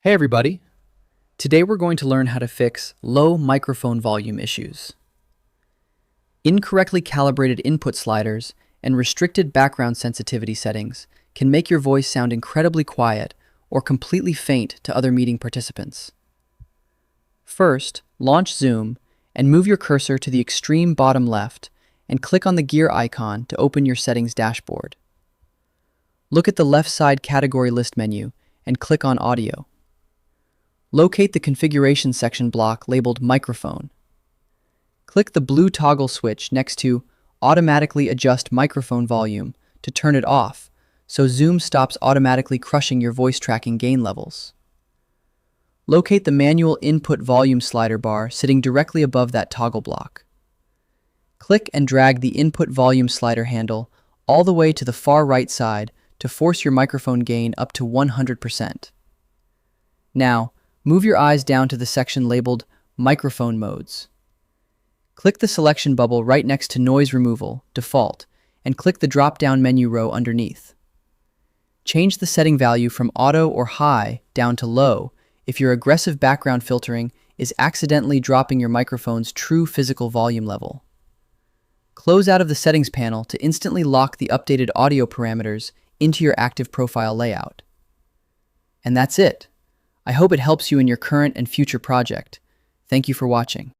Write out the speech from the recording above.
Hey everybody! Today we're going to learn how to fix low microphone volume issues. Incorrectly calibrated input sliders and restricted background sensitivity settings can make your voice sound incredibly quiet or completely faint to other meeting participants. First, launch Zoom and move your cursor to the extreme bottom left and click on the gear icon to open your settings dashboard. Look at the left side category list menu and click on Audio. Locate the configuration section block labeled Microphone. Click the blue toggle switch next to Automatically Adjust Microphone Volume to turn it off so Zoom stops automatically crushing your voice tracking gain levels. Locate the manual input volume slider bar sitting directly above that toggle block. Click and drag the input volume slider handle all the way to the far right side to force your microphone gain up to 100%. Now, move your eyes down to the section labeled Microphone Modes. Click the selection bubble right next to Noise Removal, Default, and click the drop-down menu row underneath. Change the setting value from Auto or High down to Low if your aggressive background filtering is accidentally dropping your microphone's true physical volume level. Close out of the Settings panel to instantly lock the updated audio parameters into your active profile layout. And that's it. I hope it helps you in your current and future project. Thank you for watching.